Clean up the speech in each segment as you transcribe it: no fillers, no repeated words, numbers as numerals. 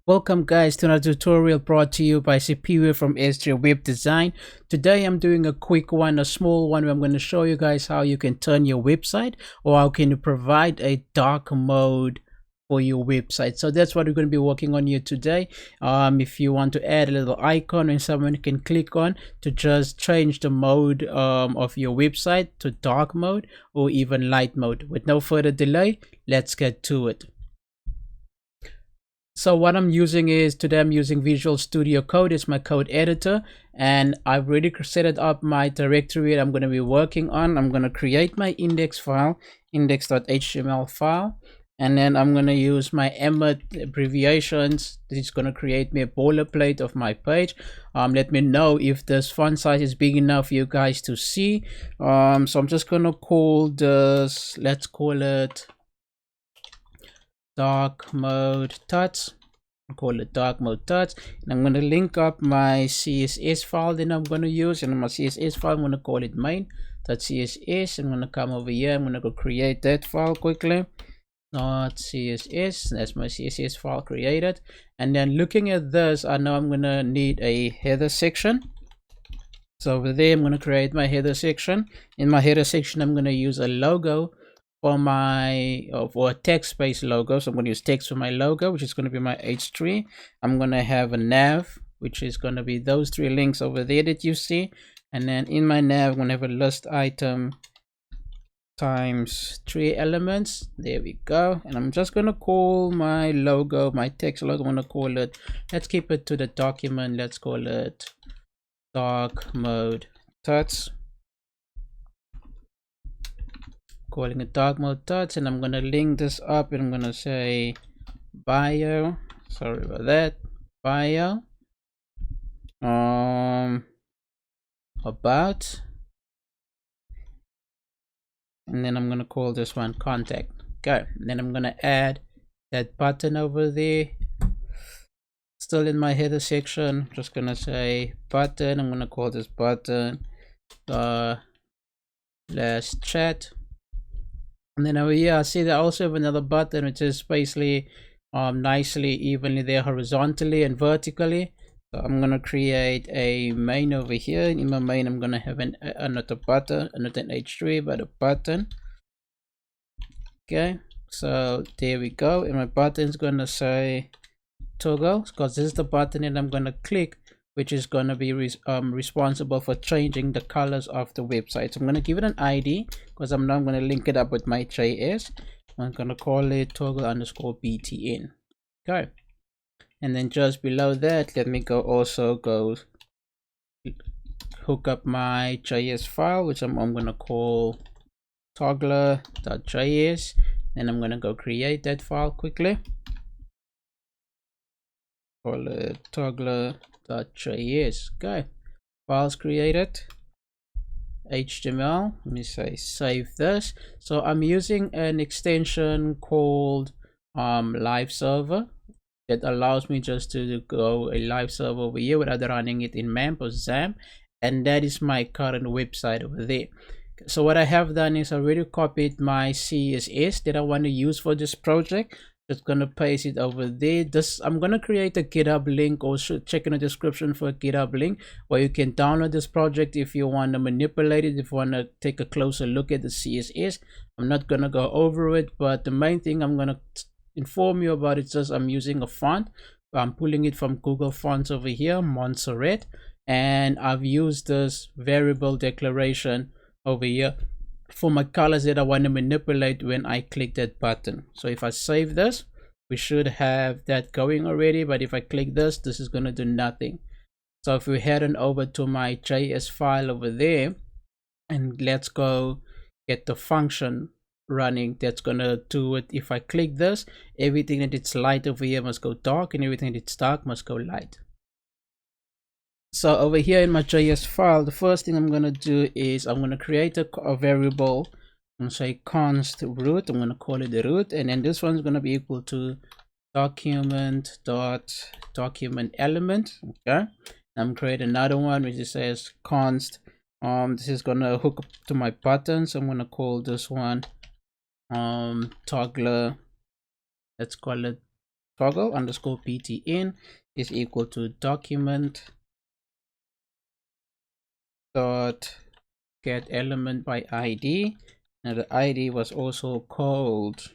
Welcome guys to another tutorial brought to you by Superior from SJ Web Design. Today I'm doing a quick one, a small one, where I'm going to show you guys how you can turn your website, or how can you provide a dark mode for your website. So that's what we're going to be working on here today. If you want to add a little icon and someone can click on to just change the mode of your website to dark mode or even light mode. With no further delay, let's get to it. So what I'm using is, today I'm using Visual Studio Code. It's my code editor, and I've already set it up my directory that I'm going to be working on. I'm going to create my index file, index.html file, and then I'm going to use my Emmet abbreviations. This is going to create me a boilerplate of my page. Let me know if this font size is big enough for you guys to see. So I'm just going to call this, let's call it dark mode tuts. Call it dark mode tuts, and I'm going to link up my CSS file that I'm going to use. And in my CSS file, I'm going to call it main.css. I'm going to come over here. I'm going to go create that file quickly. .css. That's my CSS file created. And then looking at this, I know I'm going to need a header section. So over there, I'm going to create my header section. In my header section, I'm going to use a logo for my for a text-based logo. So I'm going to use text for my logo, which is going to be my h3. I'm going to have a nav, which is going to be those three links over there that you see. And then in my nav, I'm going to have a list item times 3 elements. There we go. And I'm just going to call my logo, my text logo, I'm going to call it, let's keep it to the document, let's call it dark mode tuts. Calling it dark mode tuts, and I'm gonna link this up, and I'm gonna say bio, sorry about that, bio about, and then I'm gonna call this one contact. Okay, and then I'm gonna add that button over there, still in my header section. Just gonna say button. I'm gonna call this button last chat. And then over here, I see that I also have another button, which is basically nicely evenly there horizontally and vertically. So I'm gonna create a main over here. In my main, I'm gonna have not a button, not an h3, but a button. Okay, so there we go. And my button is gonna say toggle, because this is the button that I'm gonna click, which is going to be responsible for changing the colors of the website. So I'm going to give it an ID, because I'm now going to link it up with my JS. I'm going to call it toggle underscore btn. Okay, and then just below that, let me go hook up my JS file, which I'm going to call toggler.js. and I'm going to go create that file quickly. Call it toggler.js. Okay, files created, HTML. Let me say save this. So I'm using an extension called live server that allows me just to go a live server over here without running it in MAMP or XAMPP, and that is my current website over there. So what I have done is I already copied my CSS that I want to use for this project. Just gonna paste it over there. I'm gonna create a GitHub link, or check in the description for a GitHub link where you can download this project if you want to manipulate it, if you want to take a closer look at the CSS. I'm not gonna go over it, but the main thing I'm gonna inform you about is just I'm using a font. I'm pulling it from Google Fonts over here, Montserrat, and I've used this variable declaration over here for my colors that I want to manipulate when I click that button. So if I save this, we should have that going already, but if I click this, this is going to do nothing. So if we head on over to my JS file over there, and let's go get the function running, that's going to do it. If I click this, everything that it's light over here must go dark, and everything that's dark must go light. So over here in my JS file, the first thing I'm going to do is I'm going to create a variable. I'm going to say const root. I'm going to call it the root, and then this one's going to be equal to document element. Okay, I'm create another one which says const. This is going to hook up to my button, so I'm going to call this one toggler. Let's call it toggle underscore ptn is equal to document dot get element by id. Now the id was also called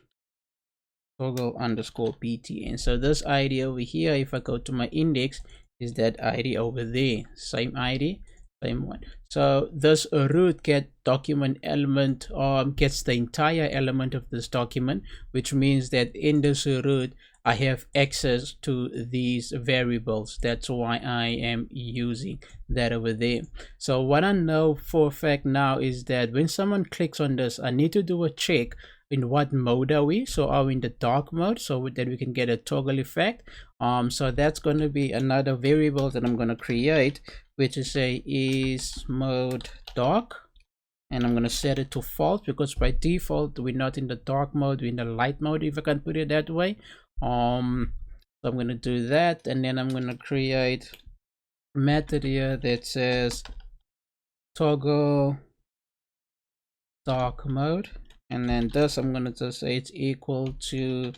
toggle underscore ptn. So this id over here, if I go to my index, is that id over there, same id, same one. So this root get document element gets the entire element of this document, which means that in this root I have access to these variables. That's why I am using that over there. So what I know for a fact now is that when someone clicks on this, I need to do a check in what mode are we. So are we in the dark mode, so that we can get a toggle effect. So that's going to be another variable that I'm going to create, which is a is mode dark, and I'm going to set it to false because by default we're not in the dark mode, we're in the light mode, if I can put it that way. So I'm going to do that, and then I'm going to create a method here that says toggle dark mode, and then this I'm going to just say it's equal to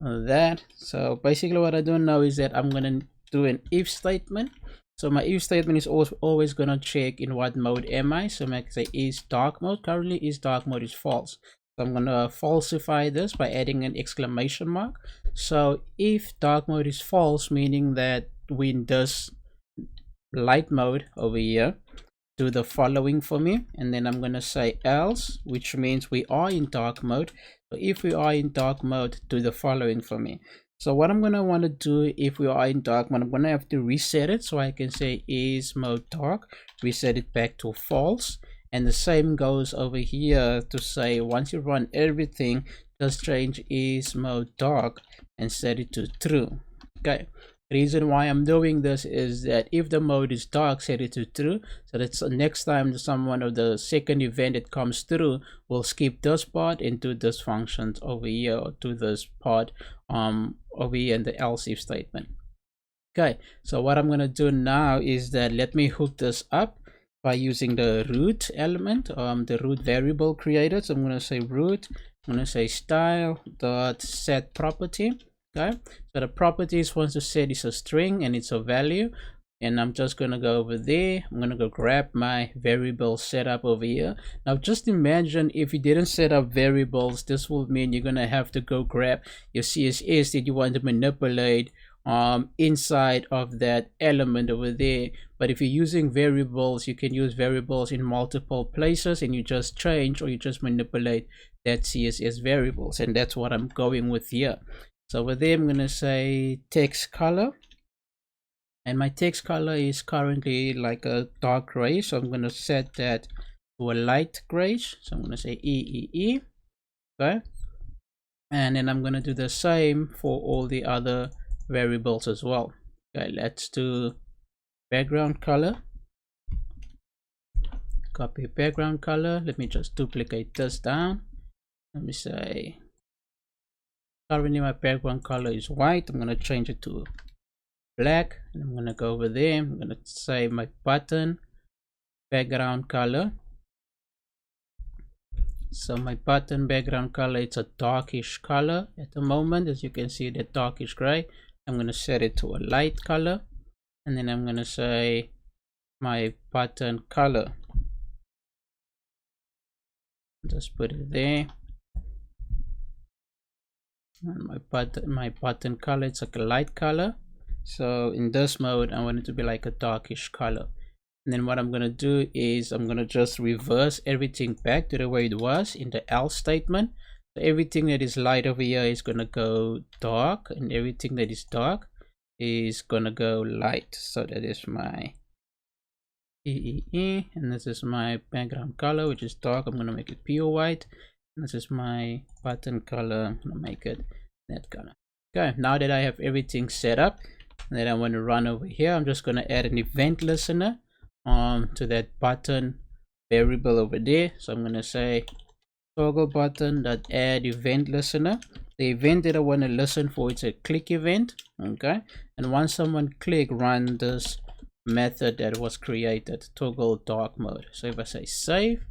that. So basically what I do now is that I'm going to do an if statement. So my if statement is always going to check in what mode am I. So I'm going to say is dark mode. Currently is dark mode is false. So I'm going to falsify this by adding an exclamation mark. So if dark mode is false, meaning that we in this light mode over here, do the following for me. And then I'm going to say else, which means we are in dark mode. So if we are in dark mode, do the following for me. So what I'm going to want to do if we are in dark mode, I'm going to have to reset it. So I can say is mode dark, reset it back to false. And the same goes over here to say once you run everything, just change is mode dark and set it to true. Okay. The reason why I'm doing this is that if the mode is dark, set it to true. So that's next time someone of the second event that comes through will skip this part and do this functions over here, or to this part over here in the else if statement. Okay, so what I'm going to do now is that let me hook this up by using the root element, the root variable created. So I'm going to say root, I'm going to say style dot set property. Okay, so the properties wants to set is a string and it's a value, and I'm just going to go over there. I'm going to go grab my variable setup over here. Now just imagine if you didn't set up variables, this will mean you're going to have to go grab your CSS that you want to manipulate inside of that element over there. But if you're using variables, you can use variables in multiple places, and you just change or you just manipulate that CSS variables, and that's what I'm going with here. So over there I'm going to say text color, and my text color is currently like a dark gray, so I'm going to set that to a light gray. So I'm going to say EEE. Okay, and then I'm going to do the same for all the other variables as well. Okay, let's do background color, copy background color. Let me just duplicate this down. Let me say currently my background color is white. I'm going to change it to black, and I'm going to go over there. I'm going to say my button background color. So my button background color, it's a darkish color at the moment, as you can see, the darkish gray. I'm going to set it to a light color, and then I'm going to say my button color, just put it there. And my button color, it's like a light color. So in this mode I want it to be like a darkish color. And then what I'm going to do is I'm going to just reverse everything back to the way it was in the else statement. So everything that is light over here is going to go dark, and everything that is dark is going to go light. So that is my EEE, and this is my background color, which is dark. I'm going to make it pure white. This is my button color. I'm going to make it that color. Okay, now that I have everything set up, then I want to run over here. I'm just going to add an event listener to that button variable over there. So I'm going to say toggle button dot add event listener. The event that I want to listen for, it's a click event. Okay, and once someone click, run this method that was created, toggle dark mode. So if I say save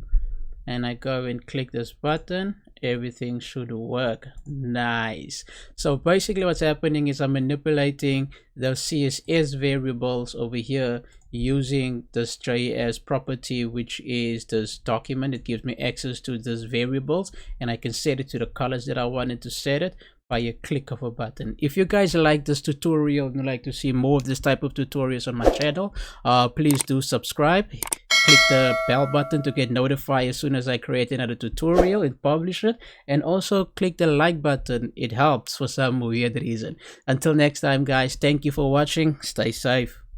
and I go and click this button everything should work. Nice. So basically what's happening is I'm manipulating the CSS variables over here using this JS property, which is this document. It gives me access to these variables, and I can set it to the colors that I wanted to set it by a click of a button. If you guys like this tutorial and would like to see more of this type of tutorials on my channel, please do subscribe. Click the bell button to get notified as soon as I create another tutorial and publish it, and also click the like button. It helps for some weird reason. Until next time guys, thank you for watching. Stay safe.